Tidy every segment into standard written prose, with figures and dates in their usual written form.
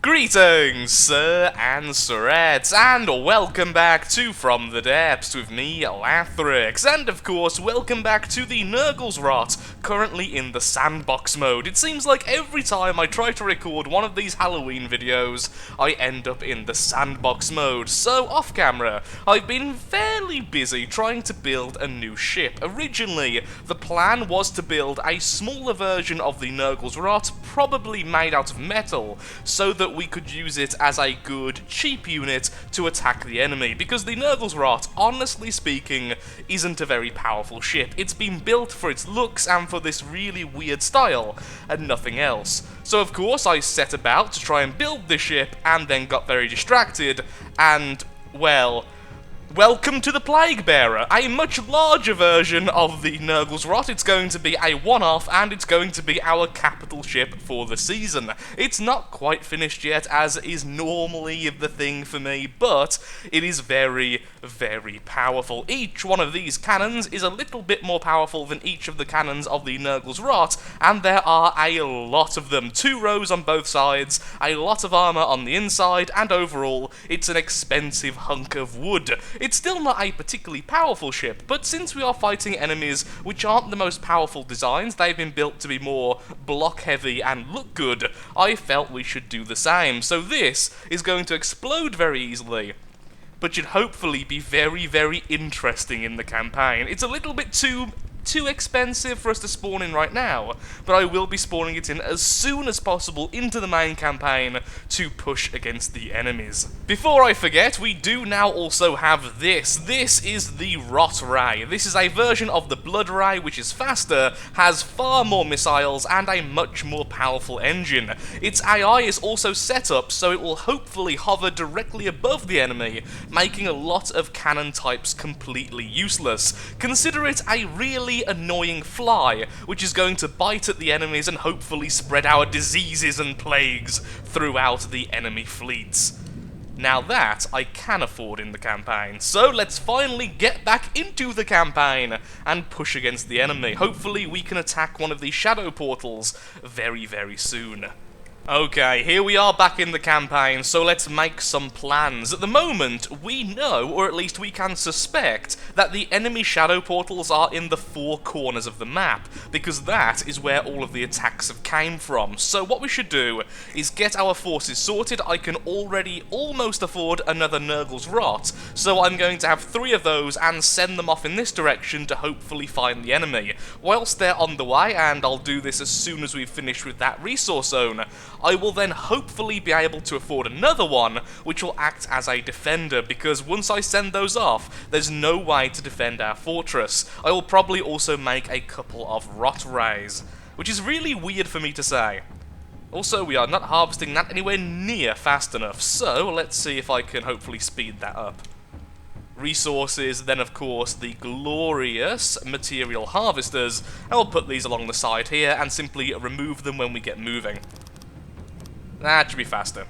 Greetings, sir and sirettes, and welcome back to From the Depths with me, Lathrix, and of course, welcome back to the Nurgle's Rot, currently in the sandbox mode. It seems like every time I try to record one of these Halloween videos, I end up in the sandbox mode. So, off camera, I've been fairly busy trying to build a new ship. Originally, the plan was to build a smaller version of the Nurgle's Rot, probably made out of metal, so that we could use it as a good, cheap unit to attack the enemy, because the Nurgle's Rot, honestly speaking, isn't a very powerful ship. It's been built for its looks and for this really weird style, and nothing else. So of course I set about to try and build this ship, and then got very distracted, and, well, welcome to the Plague Bearer, a much larger version of the Nurgle's Rot. It's going to be a one-off, and it's going to be our capital ship for the season. It's not quite finished yet, as is normally the thing for me, but it is very, very powerful. Each one of these cannons is a little bit more powerful than each of the cannons of the Nurgle's Rot, and there are a lot of them. 2 rows on both sides, a lot of armor on the inside, and overall, it's an expensive hunk of wood. It's still not a particularly powerful ship, but since we are fighting enemies which aren't the most powerful designs, they've been built to be more block-heavy and look good, I felt we should do the same. So this is going to explode very easily, but should hopefully be very, very interesting in the campaign. It's a little bit too expensive for us to spawn in right now, but I will be spawning it in as soon as possible into the main campaign to push against the enemies. Before I forget, we do now also have this. This is the Rot Ray. This is a version of the Blood Ray which is faster, has far more missiles, and a much more powerful engine. Its AI is also set up so it will hopefully hover directly above the enemy, making a lot of cannon types completely useless. Consider it a really annoying fly, which is going to bite at the enemies and hopefully spread our diseases and plagues throughout the enemy fleets. Now that I can afford in the campaign, so let's finally get back into the campaign and push against the enemy. Hopefully we can attack one of these shadow portals very, very soon. Okay, here we are back in the campaign, so let's make some plans. At the moment, we know, or at least we can suspect, that the enemy shadow portals are in the 4 corners of the map, because that is where all of the attacks have came from. So what we should do is get our forces sorted. I can already almost afford another Nurgle's Rot, so I'm going to have 3 of those and send them off in this direction to hopefully find the enemy. Whilst they're on the way, and I'll do this as soon as we've finished with that resource zone, I will then hopefully be able to afford another one, which will act as a defender, because once I send those off, there's no way to defend our fortress. I will probably also make a couple of Rot Rays, which is really weird for me to say. Also, we are not harvesting that anywhere near fast enough, so let's see if I can hopefully speed that up. Resources, then of course the glorious material harvesters. I'll put these along the side here and simply remove them when we get moving. That should be faster.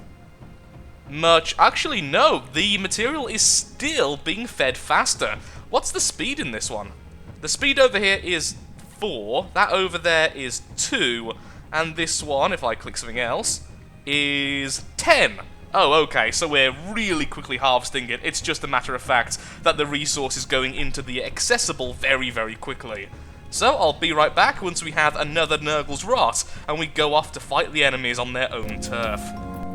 Actually, no, the material is still being fed faster. What's the speed in this one? The speed over here is 4, that over there is 2, and this one, if I click something else, is 10. Oh, okay, so we're really quickly harvesting it. It's just a matter of fact that the resource is going into the accessible very, very quickly. So I'll be right back once we have another Nurgle's Rot, and we go off to fight the enemies on their own turf.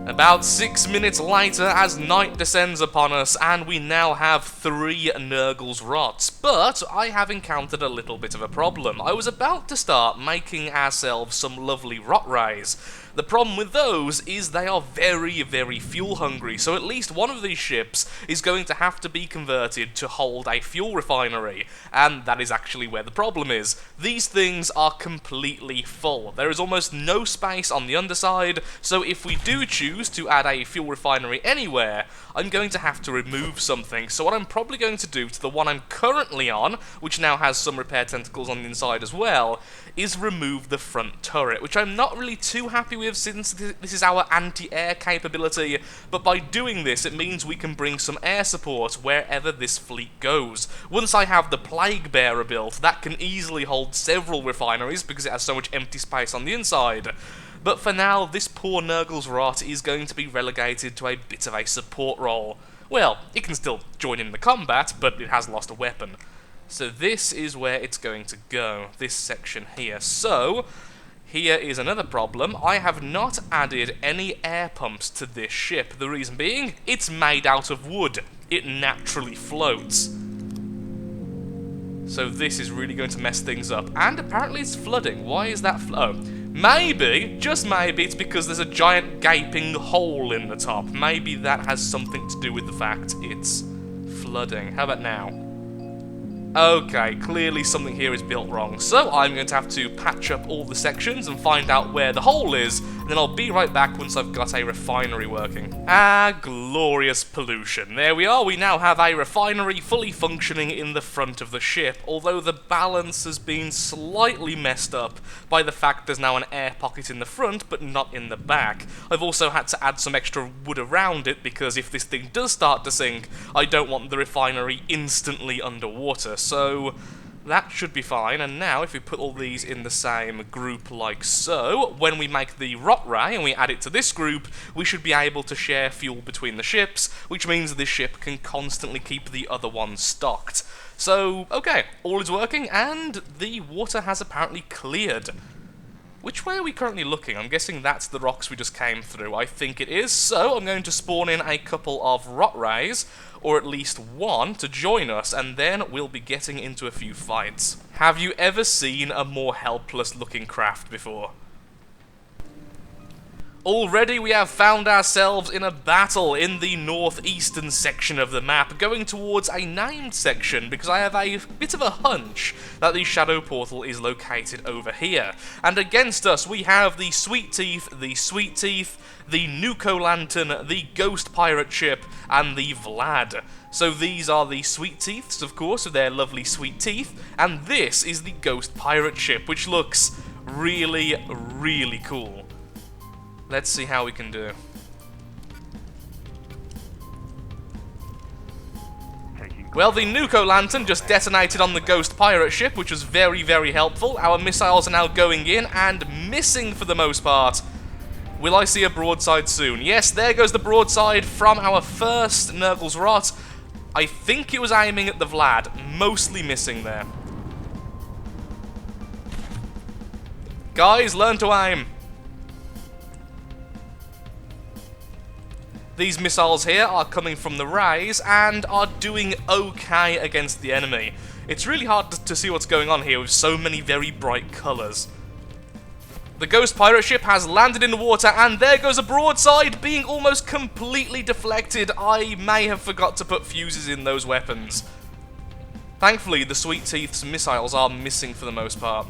About 6 minutes later, as night descends upon us, and we now have 3 Nurgle's Rots. But I have encountered a little bit of a problem. I was about to start making ourselves some lovely Rot Rays. The problem with those is they are very, very fuel hungry, so at least one of these ships is going to have to be converted to hold a fuel refinery, and that is actually where the problem is. These things are completely full. There is almost no space on the underside, so if we do choose to add a fuel refinery anywhere, I'm going to have to remove something. So what I'm probably going to do to the one I'm currently on, which now has some repair tentacles on the inside as well, is remove the front turret, which I'm not really too happy with since this is our anti-air capability, but by doing this it means we can bring some air support wherever this fleet goes. Once I have the Plague Bearer built, that can easily hold several refineries because it has so much empty space on the inside. but for now, this poor Nurgle's Rot is going to be relegated to a bit of a support role. Well, it can still join in the combat, but it has lost a weapon. So this is where it's going to go, this section here. So, here is another problem. I have not added any air pumps to this ship. The reason being, it's made out of wood. It naturally floats. So this is really going to mess things up. And apparently it's flooding. Why is that maybe, just maybe, it's because there's a giant gaping hole in the top. Maybe that has something to do with the fact it's flooding. How about now? Okay, clearly something here is built wrong, so I'm going to have to patch up all the sections and find out where the hole is, and then I'll be right back once I've got a refinery working. Ah, glorious pollution. There we are, we now have a refinery fully functioning in the front of the ship, although the balance has been slightly messed up by the fact there's now an air pocket in the front, but not in the back. I've also had to add some extra wood around it, because if this thing does start to sink, I don't want the refinery instantly underwater. So that should be fine, and now if we put all these in the same group like so, when we make the rot ray and we add it to this group, we should be able to share fuel between the ships, which means this ship can constantly keep the other one stocked. So, okay, all is working, and the water has apparently cleared. Which way are we currently looking? I'm guessing that's the rocks we just came through. I think it is, so I'm going to spawn in a couple of rot rays, or at least one, to join us, and then we'll be getting into a few fights. Have you ever seen a more helpless looking craft before? Already we have found ourselves in a battle in the northeastern section of the map, going towards a named section, because I have a bit of a hunch that the shadow portal is located over here. And against us we have the Sweet Teeth, the Nuco Lantern, the Ghost Pirate Ship, and the Vlad. So these are the Sweet Teeths, of course, with their lovely sweet teeth, and this is the Ghost Pirate Ship, which looks really, really cool. Let's see how we can do. Well, the Nuco Lantern just detonated on the Ghost Pirate Ship, which was very, very helpful. Our missiles are now going in and missing for the most part. Will I see a broadside soon? Yes, there goes the broadside from our first Nurgle's Rot. I think it was aiming at the Vlad, mostly missing there. Guys, learn to aim. These missiles here are coming from the rays and are doing okay against the enemy. It's really hard to see what's going on here with so many very bright colours. The Ghost Pirate Ship has landed in the water, and there goes a broadside, being almost completely deflected. I may have forgot to put fuses in those weapons. Thankfully, the Sweet Teeth's missiles are missing for the most part.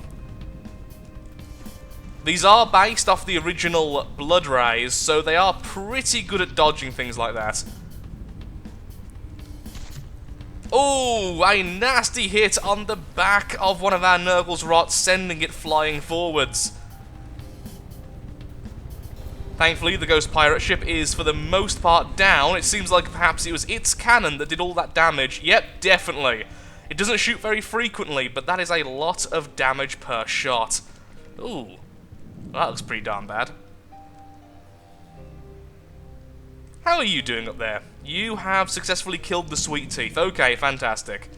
These are based off the original Blood Rays, so they are pretty good at dodging things like that. Oh, a nasty hit on the back of one of our Nurgle's Rots, sending it flying forwards. Thankfully, the Ghost Pirate Ship is, for the most part, down. It seems like perhaps it was its cannon that did all that damage. Yep, definitely. It doesn't shoot very frequently, but that is a lot of damage per shot. Ooh. That looks pretty darn bad. How are you doing up there? You have successfully killed the Sweet Teeth. Okay, fantastic.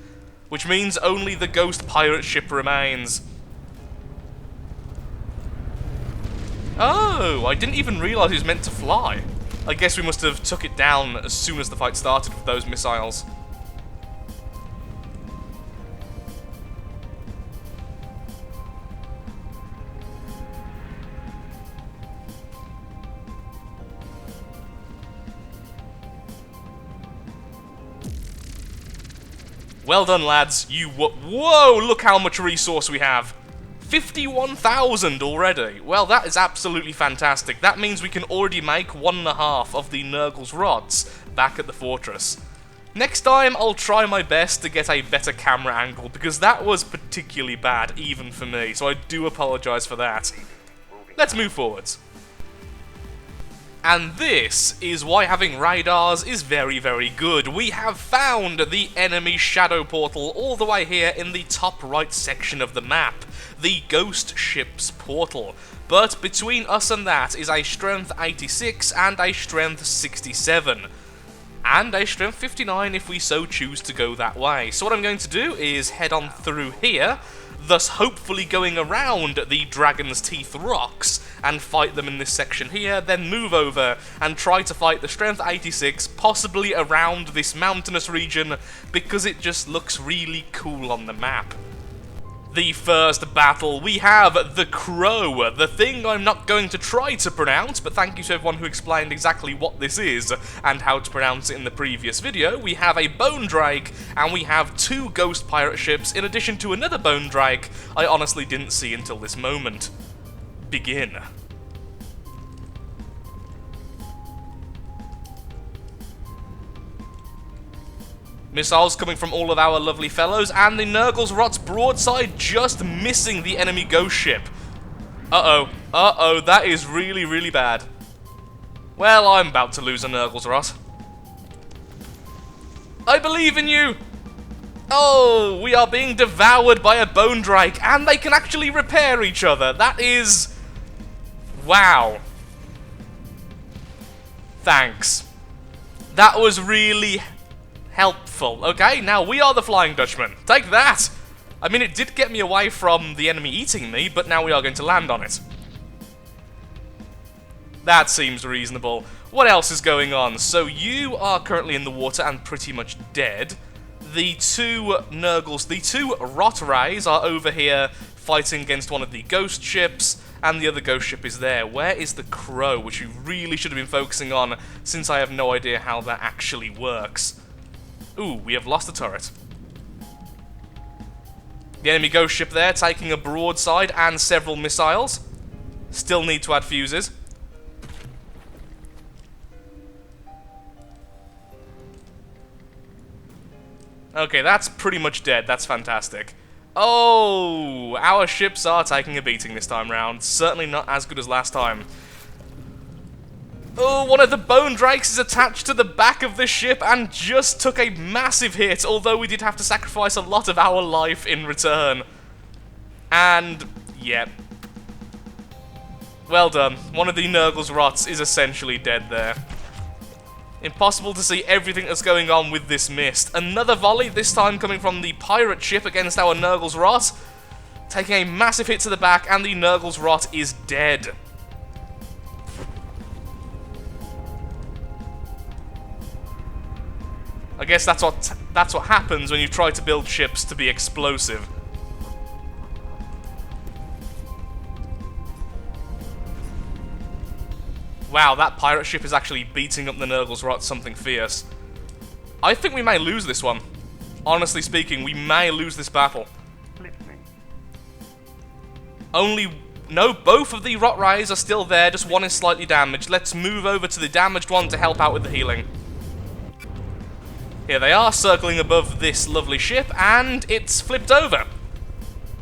Which means only the Ghost Pirate Ship remains. Oh, I didn't even realise he was meant to fly. I guess we must have took it down as soon as the fight started with those missiles. Well done, lads. Whoa, look how much resource we have. 51,000 already. Well, that is absolutely fantastic. That means we can already make 1.5 of the Nurgle's Rods back at the fortress. Next time, I'll try my best to get a better camera angle, because that was particularly bad, even for me, so I do apologise for that. Let's move forwards. And this is why having radars is very, very good. We have found the enemy shadow portal all the way here in the top right section of the map. The Ghost Ship's portal. but between us and that is a strength 86 and a strength 67. And a strength 59 if we so choose to go that way. So what I'm going to do is head on through here, thus hopefully going around the Dragon's Teeth rocks and fight them in this section here, then move over and try to fight the strength 86, possibly around this mountainous region, because it just looks really cool on the map. The first battle, we have the Crow, the thing I'm not going to try to pronounce, but thank you to everyone who explained exactly what this is and how to pronounce it in the previous video. We have a Bone Drake, and we have 2 ghost pirate ships, in addition to another Bone Drake I honestly didn't see until this moment. Begin. Missiles coming from all of our lovely fellows, and the Nurgle's Rot's broadside just missing the enemy ghost ship. Uh-oh, that is really, really bad. Well, I'm about to lose a Nurgle's Rot. I believe in you! Oh, we are being devoured by a Bone Drake, and they can actually repair each other. That is... wow. Thanks. That was really helpful. Okay, now we are the Flying Dutchman. Take that! I mean, it did get me away from the enemy eating me, but now we are going to land on it. That seems reasonable. What else is going on? So you are currently in the water and pretty much dead. The 2 Nurgles, the 2 Rot Rays are over here fighting against one of the ghost ships, and the other ghost ship is there. Where is the Crow, which we really should have been focusing on, since I have no idea how that actually works. Ooh, we have lost the turret. The enemy ghost ship there, taking a broadside and several missiles. Still need to add fuses. Okay, that's pretty much dead. That's fantastic. Oh, our ships are taking a beating this time round. Certainly not as good as last time. Oh, one of the Bone Drakes is attached to the back of the ship and just took a massive hit, although we did have to sacrifice a lot of our life in return. And, yeah. Well done. One of the Nurgle's Rots is essentially dead there. Impossible to see everything that's going on with this mist. Another volley, this time coming from the pirate ship against our Nurgle's Rot. Taking a massive hit to the back, and the Nurgle's Rot is dead. I guess that's what happens when you try to build ships to be explosive. Wow, that pirate ship is actually beating up the Nurgle's Rot something fierce. I think we may lose this one. Honestly speaking, we may lose this battle. No, both of the Rot Rays are still there, just one is slightly damaged. Let's move over to the damaged one to help out with the healing. Here they are, circling above this lovely ship, and it's flipped over.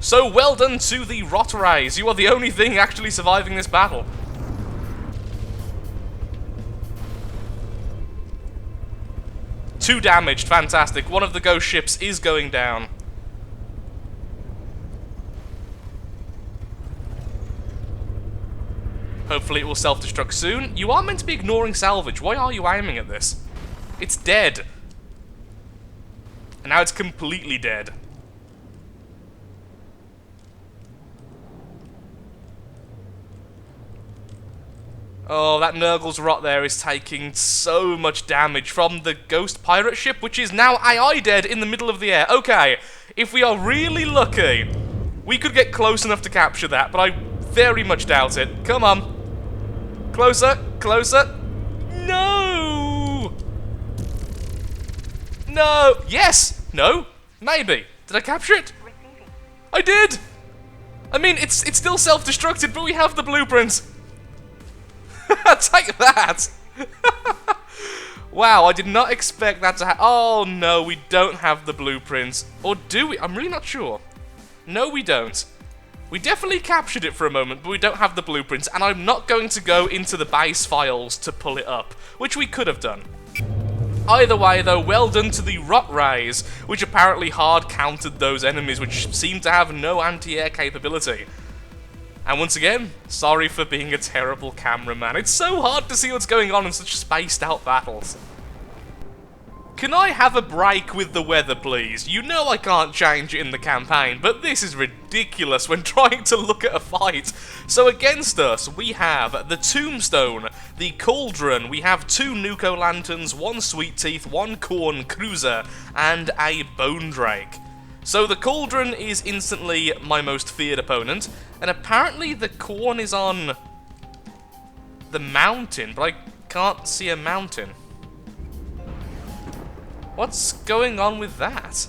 So well done to the Rot Rays. You are the only thing actually surviving this battle. Two damaged, fantastic. One of the ghost ships is going down. Hopefully it will self-destruct soon. You are meant to be ignoring salvage. Why are you aiming at this? It's dead. And now it's completely dead. Oh, that Nurgle's Rot there is taking so much damage from the ghost pirate ship, which is now AI dead in the middle of the air. Okay, if we are really lucky, we could get close enough to capture that, but I very much doubt it. Come on. Closer, closer. No! No! Yes! No? Maybe. Did I capture it? I did! I mean, it's still self-destructed, but we have the blueprints. Take that! Wow, I did not expect that to happen. Oh no, we don't have the blueprints. Or do we? I'm really not sure. No, we don't. We definitely captured it for a moment, but we don't have the blueprints, and I'm not going to go into the base files to pull it up, which we could have done. Either way, though, well done to the Rot Rays, which apparently hard-countered those enemies, which seem to have no anti-air capability. And once again, sorry for being a terrible cameraman. It's so hard to see what's going on in such spaced out battles. Can I have a break with the weather, please? You know I can't change it in the campaign, but this is ridiculous when trying to look at a fight. So against us, we have the Tombstone, the Cauldron, we have 2 Nuco Lanterns, 1 Sweet Teeth, 1 Corn Cruiser, and a Bone Drake. So the Cauldron is instantly my most feared opponent, and apparently the Corn is on the mountain, but I can't see a mountain. What's going on with that?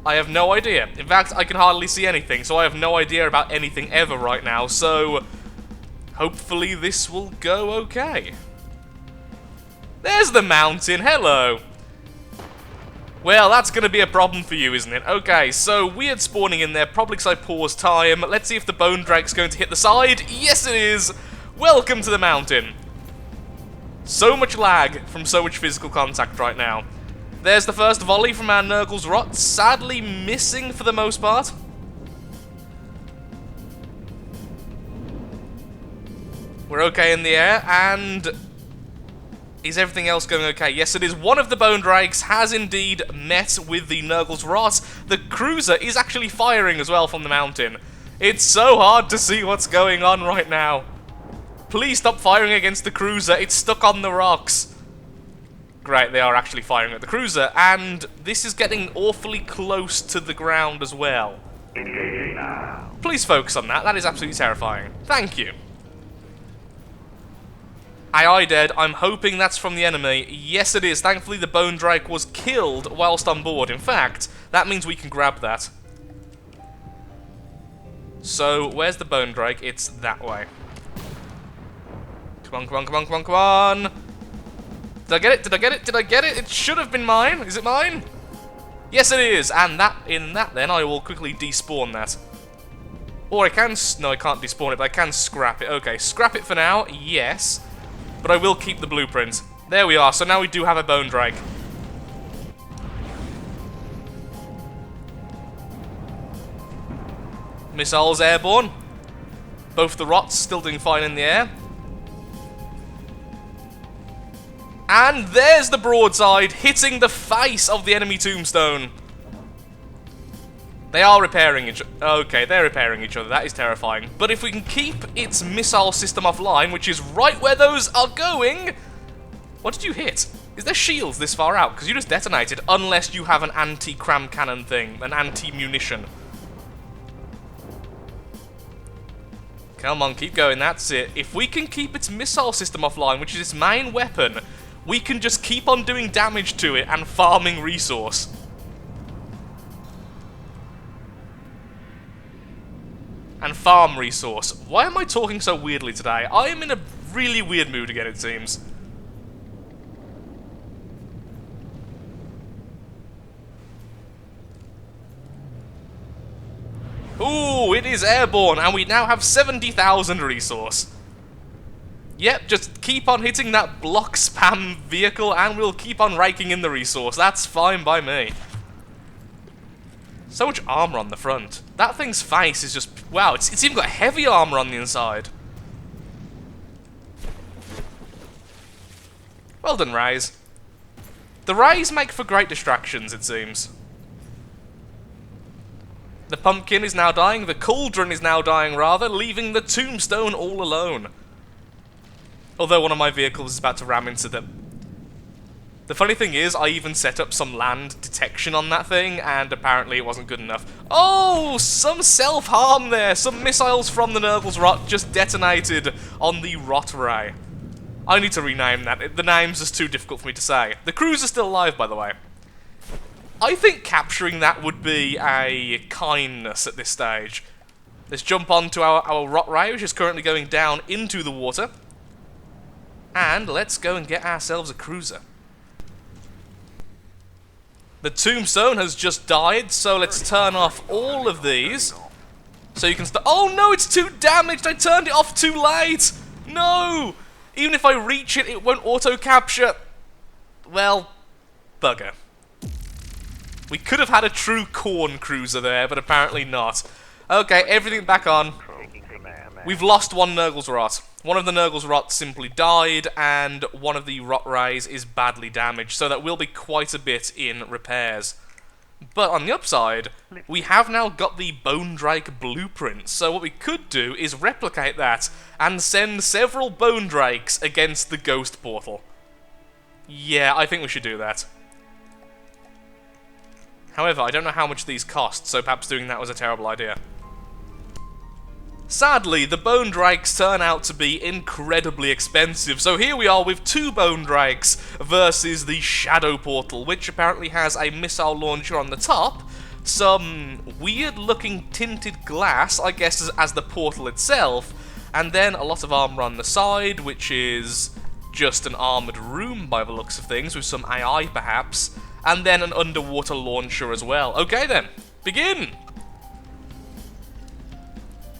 I have no idea. In fact, I can hardly see anything, so I have no idea about anything ever right now, so hopefully this will go okay. There's the mountain, hello! Well, that's going to be a problem for you, isn't it? Okay, so weird spawning in there, probably because I paused time. Let's see if the Bone Drake's going to hit the side. Yes, it is! Welcome to the mountain. So much lag from so much physical contact right now. There's the first volley from our Nurgle's Rot, sadly missing for the most part. We're okay in the air, and is everything else going okay? Yes, it is. One of the Bone Drakes has indeed met with the Nurgle's Rot. The Cruiser is actually firing as well from the mountain. It's so hard to see what's going on right now. Please stop firing against the Cruiser, it's stuck on the rocks. Great, they are actually firing at the Cruiser, and this is getting awfully close to the ground as well. Please focus on that, that is absolutely terrifying. Thank you. Aye, dead. I'm hoping that's from the enemy. Yes, it is. Thankfully, the Bone Drake was killed whilst on board. In fact, that means we can grab that. So, where's the Bone Drake? It's that way. Come on, come on, come on, come on, come on! Did I get it? Did I get it? Did I get it? It should have been mine. Is it mine? Yes, it is. And in that, then, I will quickly despawn that. Or I can... No, I can't despawn it, but I can scrap it. Okay, scrap it for now. Yes. But I will keep the blueprint. There we are. So now we do have a Bone Drake. Missiles airborne. Both the Rots still doing fine in the air. And there's the broadside, hitting the face of the enemy Tombstone. They are repairing each other. Okay, they're repairing each other. That is terrifying. But if we can keep its missile system offline, which is right where those are going... What did you hit? Is there shields this far out? Because you just detonated, unless you have an anti-cram cannon thing, an anti-munition. Come on, keep going, that's it. If we can keep its missile system offline, which is its main weapon, we can just keep on doing damage to it and farming resource. And farm resource. Why am I talking so weirdly today? I am in a really weird mood again, it seems. Ooh, it is airborne, and we now have 70,000 resource. Yep, just keep on hitting that block spam vehicle and we'll keep on raking in the resource. That's fine by me. So much armor on the front. That thing's face is just... Wow, it's even got heavy armor on the inside. Well done, Rays. The Rays make for great distractions, it seems. The Pumpkin is now dying, the Cauldron is now dying rather, leaving the Tombstone all alone. Although one of my vehicles is about to ram into them. The funny thing is, I even set up some land detection on that thing, and apparently it wasn't good enough. Oh, some self-harm there! Some missiles from the Nurgle's Rot just detonated on the Rot Ray. I need to rename that. The name's just too difficult for me to say. The Cruiser's still alive, by the way. I think capturing that would be a kindness at this stage. Let's jump on to our Rot Ray, which is currently going down into the water. And let's go and get ourselves a cruiser. The Tombstone has just died, so let's turn off all of these. So you can start... Oh no, it's too damaged! I turned it off too late! No! Even if I reach it, it won't auto-capture. Well, bugger. We could have had a true corn cruiser there, but apparently not. Okay, everything back on. We've lost one Nurgle's Rot. One of the Nurgle's Rot simply died, and one of the Rot Rays is badly damaged, so that will be quite a bit in repairs. But on the upside, we have now got the Bone Drake blueprint, so what we could do is replicate that and send several Bone Drakes against the Ghost Portal. Yeah, I think we should do that. However, I don't know how much these cost, so perhaps doing that was a terrible idea. Sadly, the Bone Drakes turn out to be incredibly expensive, so here we are with 2 Bone Drakes versus the Shadow Portal, which apparently has a missile launcher on the top, some weird-looking tinted glass, I guess, as the portal itself, and then a lot of armor on the side, which is just an armored room by the looks of things, with some AI perhaps, and then an underwater launcher as well. Okay then, begin!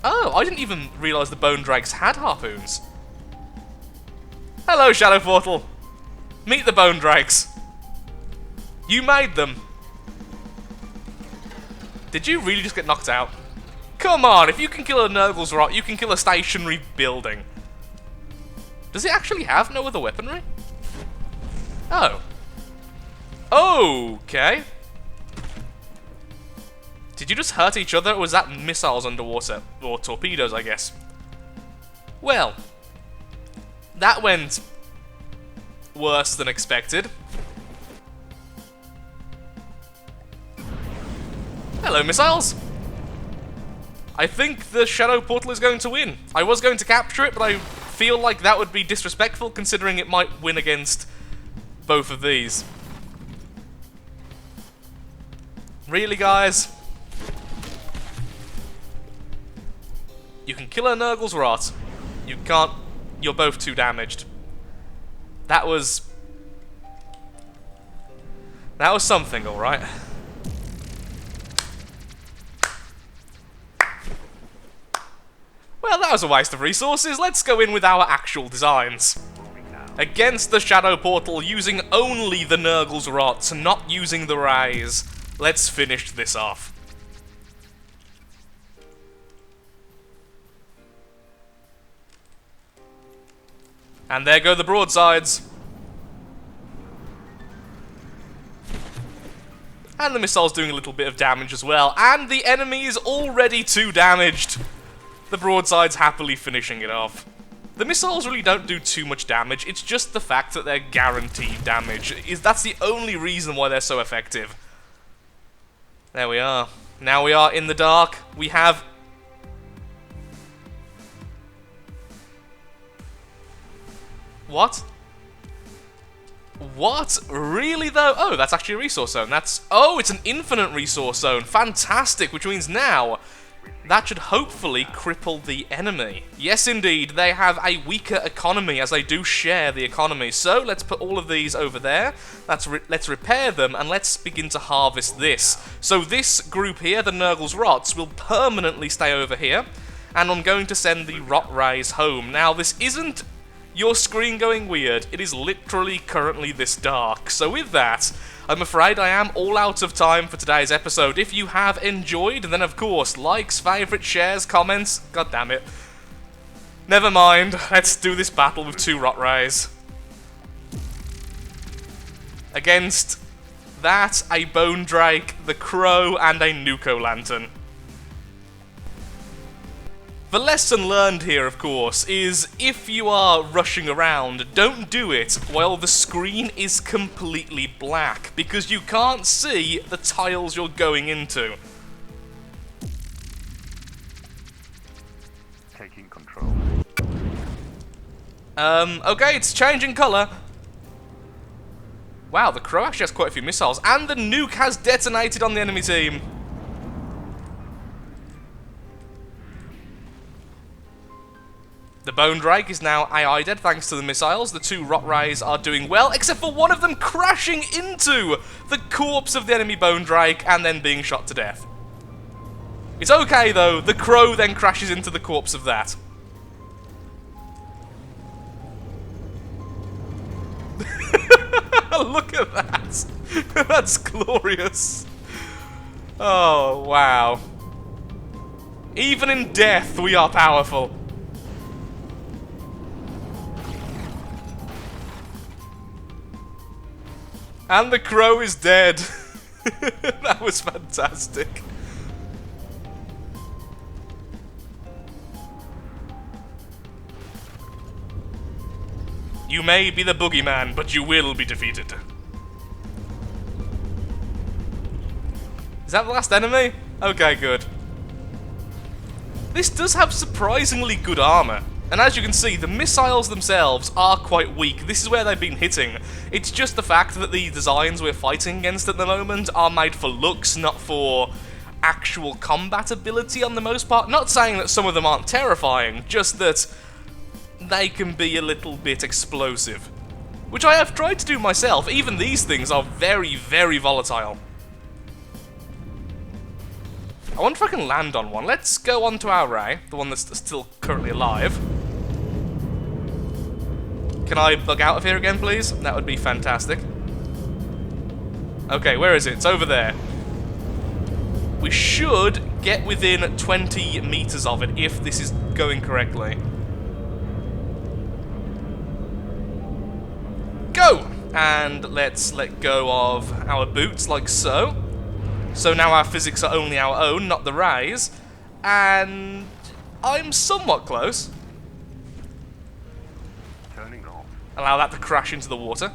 Oh, I didn't even realise the Bone Drakes had harpoons. Hello, Shadow Portal. Meet the Bone Drakes. You made them. Did you really just get knocked out? Come on, if you can kill a Nurgle's Rot, you can kill a stationary building. Does it actually have no other weaponry? Oh. Okay. Did you just hurt each other, or was that missiles underwater? Or torpedoes, I guess. Well, that went worse than expected. Hello, missiles! I think the Shadow Portal is going to win. I was going to capture it, but I feel like that would be disrespectful, considering it might win against both of these. Really, guys? You can kill a Nurgle's Rot. You can't... You're both too damaged. That was something, alright. Well, that was a waste of resources. Let's go in with our actual designs. Against the Shadow Portal, using only the Nurgle's Rot, not using the Rays. Let's finish this off. And there go the broadsides. And the missile's doing a little bit of damage as well. And the enemy is already too damaged. The broadside's happily finishing it off. The missiles really don't do too much damage. It's just the fact that they're guaranteed damage. That's the only reason why they're so effective. There we are. Now we are in the dark. We have... What? What? Really, though? Oh, that's actually a resource zone. Oh, it's an infinite resource zone. Fantastic, which means now that should hopefully cripple the enemy. Yes, indeed, they have a weaker economy, as they do share the economy. So, let's put all of these over there. Let's repair them, and let's begin to harvest this. So this group here, the Nurgle's Rots, will permanently stay over here. And I'm going to send the Rot Rays home. Now, this isn't your screen going weird. It is literally currently this dark. So with that, I'm afraid I am all out of time for today's episode. If you have enjoyed, then of course, likes, favourites, shares, comments. God damn it. Never mind. Let's do this battle with 2 Rot Rays. Against that, a Bone Drake, the Crow, and a Nuco Lantern. The lesson learned here, of course, is if you are rushing around, don't do it while the screen is completely black, because you can't see the tiles you're going into. Taking control. Okay, it's changing colour. Wow, the Crow actually has quite a few missiles, and the nuke has detonated on the enemy team. The Bone Drake is now AI dead thanks to the missiles. The 2 Rot Rays are doing well, except for one of them crashing into the corpse of the enemy Bone Drake and then being shot to death. It's okay though, the Crow then crashes into the corpse of that. Look at that! That's glorious! Oh, wow. Even in death, we are powerful. And the crow is dead. That was fantastic. You may be the boogeyman, but you will be defeated. Is that the last enemy? Okay, good. This does have surprisingly good armor. And as you can see, the missiles themselves are quite weak. This is where they've been hitting. It's just the fact that the designs we're fighting against at the moment are made for looks, not for actual combat ability on the most part. Not saying that some of them aren't terrifying, just that they can be a little bit explosive. Which I have tried to do myself. Even these things are very, very volatile. I wonder if I can land on one. Let's go on to our ray, the one that's still currently alive. Can I bug out of here again, please? That would be fantastic. Okay, where is it? It's over there. We should get within 20 meters of it if this is going correctly. Go! And let's let go of our boots like so. So now our physics are only our own, not the rays. And I'm somewhat close. Turning off. Allow that to crash into the water.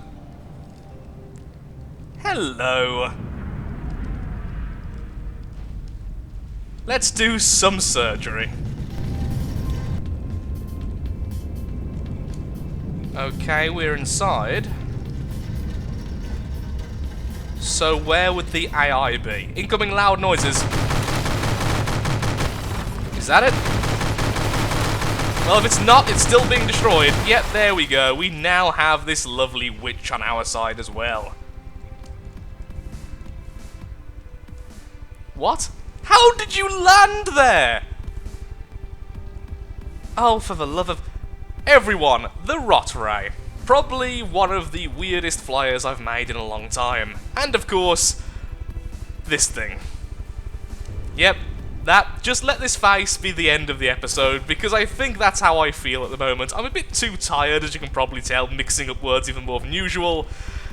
Hello. Let's do some surgery. Okay, we're inside. So where would the AI be? Incoming loud noises. Is that it? Well, if it's not, it's still being destroyed. Yep, there we go. We now have this lovely witch on our side as well. What? How did you land there? Oh, for the love of... Everyone, the Rot Ray. Probably one of the weirdest flyers I've made in a long time. And of course, this thing. Yep, that, just let this face be the end of the episode, because I think that's how I feel at the moment. I'm a bit too tired, as you can probably tell, mixing up words even more than usual.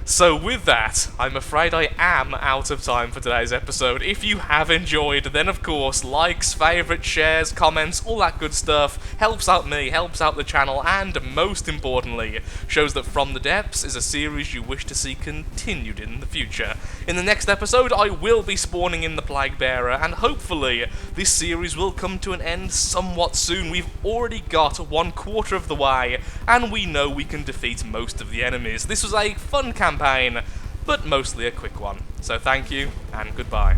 So with that, I'm afraid I am out of time for today's episode. If you have enjoyed, then of course, likes, favourites, shares, comments, all that good stuff helps out me, helps out the channel, and most importantly, shows that From the Depths is a series you wish to see continued in the future. In the next episode, I will be spawning in the Plague Bearer, and hopefully, this series will come to an end somewhat soon. We've already got 1/4 of the way, and we know we can defeat most of the enemies. This was a fun campaign, but mostly a quick one. So thank you, and goodbye.